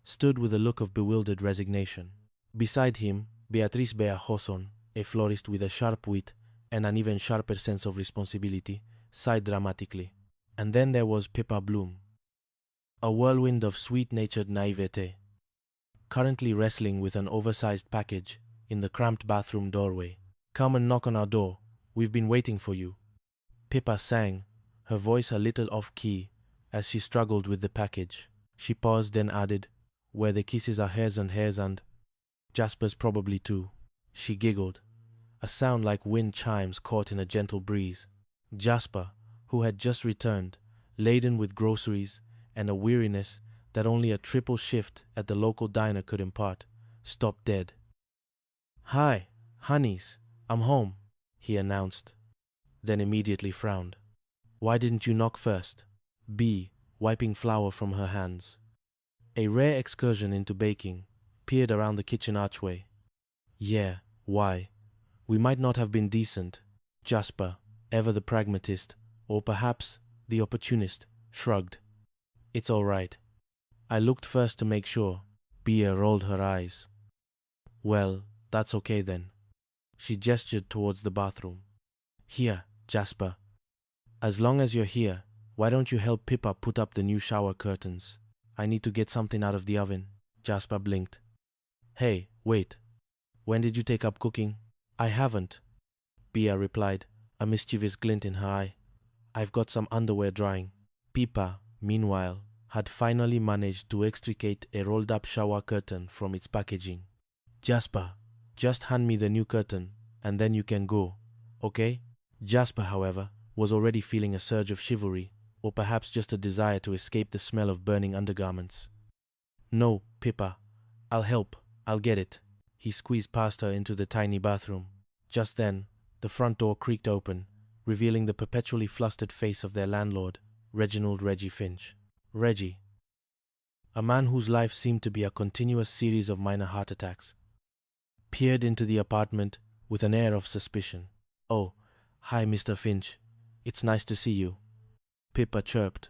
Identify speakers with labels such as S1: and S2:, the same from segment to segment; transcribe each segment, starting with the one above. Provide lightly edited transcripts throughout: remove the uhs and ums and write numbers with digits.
S1: stood with a look of bewildered resignation. Beside him, Beatriz Bea Joson, a florist with a sharp wit and an even sharper sense of responsibility, sighed dramatically. And then there was Pippa Bloom, a whirlwind of sweet-natured naivete, currently wrestling with an oversized package in the cramped bathroom doorway. "Come and knock on our door. We've been waiting for you," Pippa sang, her voice a little off-key as she struggled with the package. She paused, then added, "Where the kisses are hairs and Jasper's probably too." She giggled, a sound like wind chimes caught in a gentle breeze. Jasper, who had just returned, laden with groceries and a weariness that only a triple shift at the local diner could impart, stopped dead. "Hi, honeys, I'm home," he announced, then immediately frowned. "Why didn't you knock first?" B, wiping flour from her hands, a rare excursion into baking, peered around the kitchen archway. "Yeah, why? We might not have been decent." Jasper, ever the pragmatist, or perhaps the opportunist, shrugged. "It's all right. I looked first to make sure." Bea rolled her eyes. "Well, that's okay then." She gestured towards the bathroom. "Here, Jasper. As long as you're here, why don't you help Pippa put up the new shower curtains? I need to get something out of the oven." Jasper blinked. "Hey, wait. When did you take up cooking?" "I haven't," Bea replied, a mischievous glint in her eye. "I've got some underwear drying." Pippa, meanwhile, had finally managed to extricate a rolled-up shower curtain from its packaging. "Jasper, just hand me the new curtain, and then you can go, okay?" Jasper, however, was already feeling a surge of chivalry, or perhaps just a desire to escape the smell of burning undergarments. "No, Pippa. I'll help. I'll get it." He squeezed past her into the tiny bathroom. Just then, the front door creaked open, revealing the perpetually flustered face of their landlord, Reginald Reggie Finch. Reggie, a man whose life seemed to be a continuous series of minor heart attacks, peered into the apartment with an air of suspicion. "Oh, hi, Mr. Finch. It's nice to see you," Pippa chirped,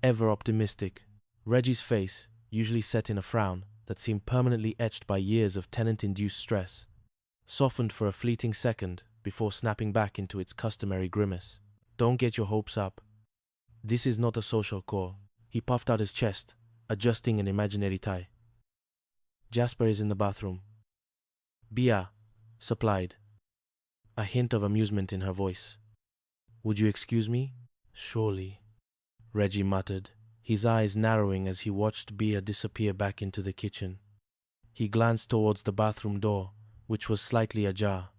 S1: ever optimistic. Reggie's face, usually set in a frown that seemed permanently etched by years of tenant-induced stress, softened for a fleeting second before snapping back into its customary grimace. "Don't get your hopes up. This is not a social call." He puffed out his chest, adjusting an imaginary tie. "Jasper is in the bathroom," Bea supplied, a hint of amusement in her voice. "Would you excuse me?" "Surely," Reggie muttered, his eyes narrowing as he watched Bea disappear back into the kitchen. He glanced towards the bathroom door, which was slightly ajar.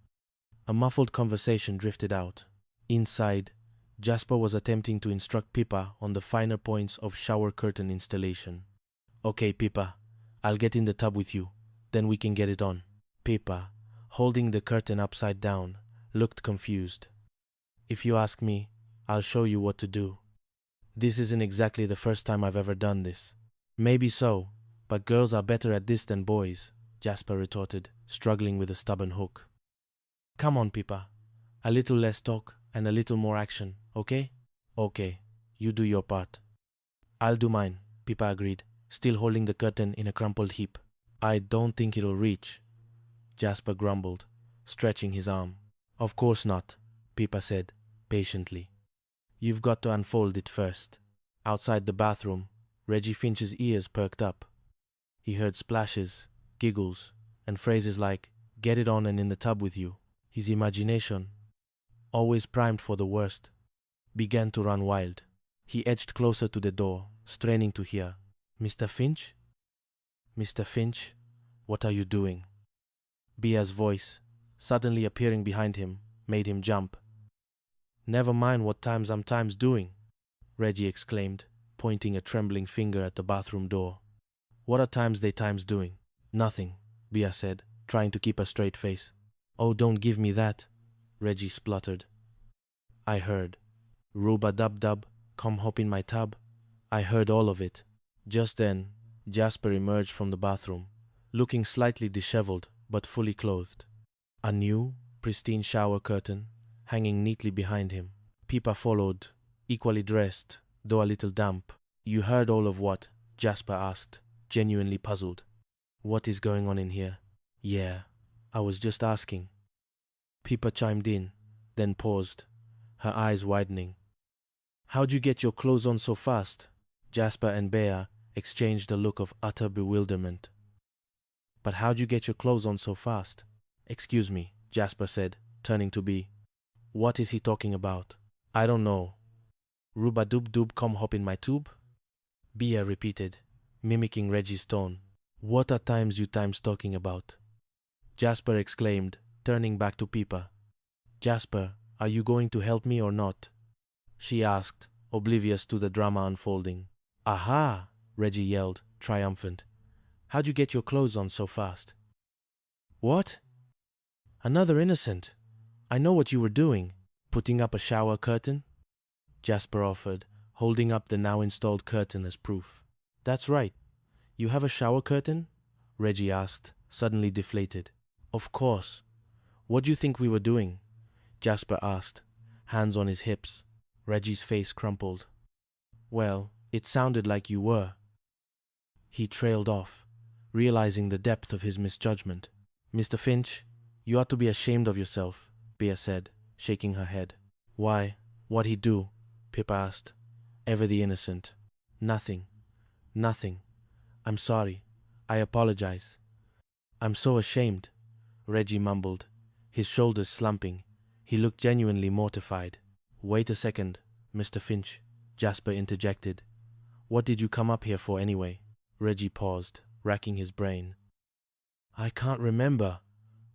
S1: A muffled conversation drifted out. Inside, Jasper was attempting to instruct Pippa on the finer points of shower curtain installation. "Okay, Pippa, I'll get in the tub with you, then we can get it on." Pippa, holding the curtain upside down, looked confused. "If you ask me, I'll show you what to do. This isn't exactly the first time I've ever done this." "Maybe so, but girls are better at this than boys," Jasper retorted, struggling with a stubborn hook. "Come on, Pippa. A little less talk and a little more action, okay?" "Okay, you do your part." "I'll do mine," Pippa agreed, still holding the curtain in a crumpled heap. "I don't think it'll reach," Jasper grumbled, stretching his arm. "Of course not," Pippa said, patiently. "You've got to unfold it first." Outside the bathroom, Reggie Finch's ears perked up. He heard splashes, giggles, and phrases like, "Get it on and in the tub with you." His imagination, always primed for the worst, began to run wild. He edged closer to the door, straining to hear. "Mr. Finch? Mr. Finch, what are you doing?" Bea's voice, suddenly appearing behind him, made him jump. "Never mind what I'm doing," Reggie exclaimed, pointing a trembling finger at the bathroom door. "What are they doing?" "Nothing," Bea said, trying to keep a straight face. "Oh, don't give me that," Reggie spluttered. "I heard. Rub-a-dub-dub, come hop in my tub." "I heard all of it." Just then, Jasper emerged from the bathroom, looking slightly disheveled but fully clothed. A new, pristine shower curtain hanging neatly behind him. Pippa followed, equally dressed, though a little damp. "You heard all of what?" Jasper asked, genuinely puzzled. What is going on in here? Yeah, I was just asking. Pippa chimed in, then paused, her eyes widening. How'd you get your clothes on so fast? Jasper and Bea exchanged a look of utter bewilderment. But how'd you get your clothes on so fast? Excuse me, Jasper said, turning to Bea. What is he talking about? I don't know. Rooba-doob-doob come hop in my tube? Bea repeated, mimicking Reggie's tone. What are times you times talking about? Jasper exclaimed, turning back to Pippa. Jasper, are you going to help me or not? She asked, oblivious to the drama unfolding. Aha! Reggie yelled, triumphant. How'd you get your clothes on so fast? What? Another innocent. I know what you were doing. Putting up a shower curtain? Jasper offered, holding up the now installed curtain as proof. That's right. You have a shower curtain? Reggie asked, suddenly deflated. Of course. What do you think we were doing? Jasper asked, hands on his hips. Reggie's face crumpled. Well, it sounded like you were. He trailed off, realizing the depth of his misjudgment. Mr. Finch, you ought to be ashamed of yourself, Bea said, shaking her head. Why, what'd he do? Pippa asked, ever the innocent. Nothing. Nothing. I'm sorry. I apologize. I'm so ashamed, Reggie mumbled, his shoulders slumping. He looked genuinely mortified. Wait a second, Mr. Finch, Jasper interjected. What did you come up here for anyway? Reggie paused, racking his brain. I can't remember.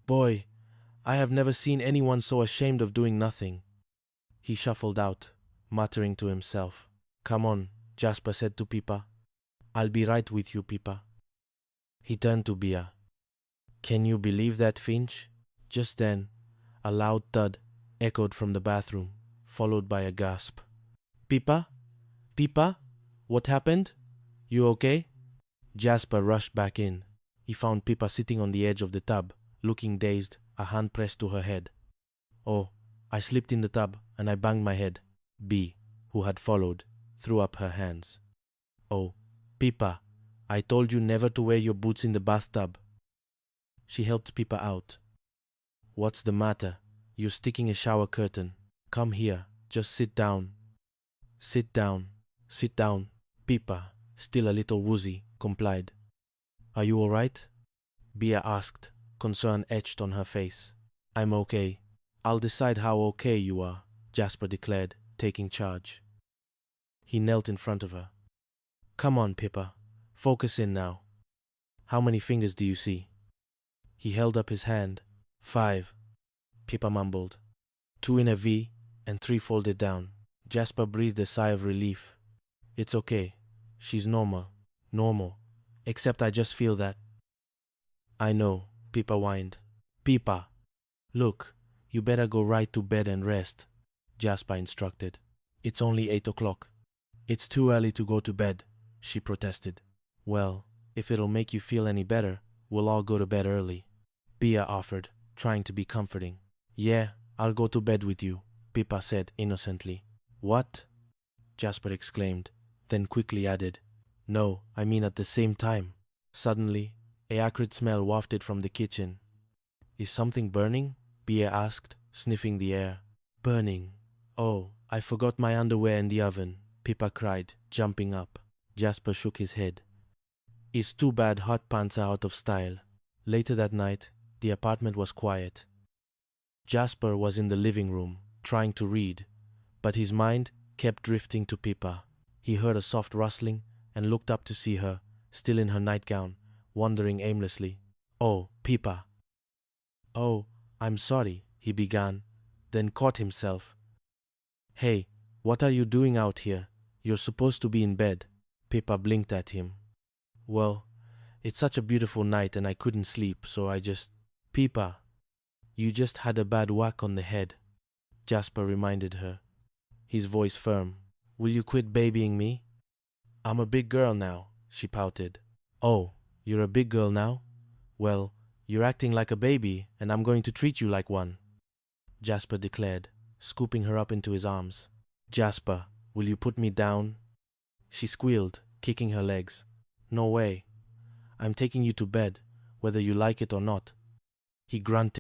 S1: Boy, I have never seen anyone so ashamed of doing nothing. He shuffled out, muttering to himself. Come on, Jasper said to Pippa. I'll be right with you, Pippa. He turned to Bea. Can you believe that, Finch? Just then, a loud thud echoed from the bathroom, followed by a gasp. Pippa? Pippa? What happened? You okay? Jasper rushed back in. He found Pippa sitting on the edge of the tub, looking dazed, a hand pressed to her head. Oh, I slipped in the tub and I banged my head. Bea, who had followed, threw up her hands. Oh, Pippa, I told you never to wear your boots in the bathtub. She helped Pippa out. What's the matter? You're sticking a shower curtain. Come here, just sit down. Sit down, sit down. Pippa, still a little woozy, complied. Are you all right? Bea asked, concern etched on her face. I'm okay. I'll decide how okay you are, Jasper declared, taking charge. He knelt in front of her. Come on, Pippa. Focus in now. How many fingers do you see? He held up his hand. 5. Pippa mumbled. 2 in a V and 3 folded down. Jasper breathed a sigh of relief. It's okay. She's normal. Normal. Except I just feel that. I know, Pippa whined. Pippa! Look, you better go right to bed and rest, Jasper instructed. It's only 8 o'clock. It's too early to go to bed, she protested. Well, if it'll make you feel any better, we'll all go to bed early, Bea offered, trying to be comforting. Yeah, I'll go to bed with you, Pippa said innocently. What? Jasper exclaimed, then quickly added, No, I mean at the same time. Suddenly, an acrid smell wafted from the kitchen. Is something burning? Bea asked, sniffing the air. Burning. Oh, I forgot my underwear in the oven, Pippa cried, jumping up. Jasper shook his head. It's too bad hot pants are out of style. Later that night, the apartment was quiet. Jasper was in the living room, trying to read, but his mind kept drifting to Pippa. He heard a soft rustling and looked up to see her, still in her nightgown, wandering aimlessly. Oh, Pippa. Oh, I'm sorry, he began, then caught himself. Hey, what are you doing out here? You're supposed to be in bed. Pippa blinked at him. Well, it's such a beautiful night and I couldn't sleep, so I just... Pippa, you just had a bad whack on the head, Jasper reminded her, his voice firm. Will you quit babying me? I'm a big girl now, she pouted. Oh, you're a big girl now? Well, you're acting like a baby and I'm going to treat you like one, Jasper declared, scooping her up into his arms. Jasper, will you put me down? She squealed, kicking her legs. No way. I'm taking you to bed, whether you like it or not. He grunted.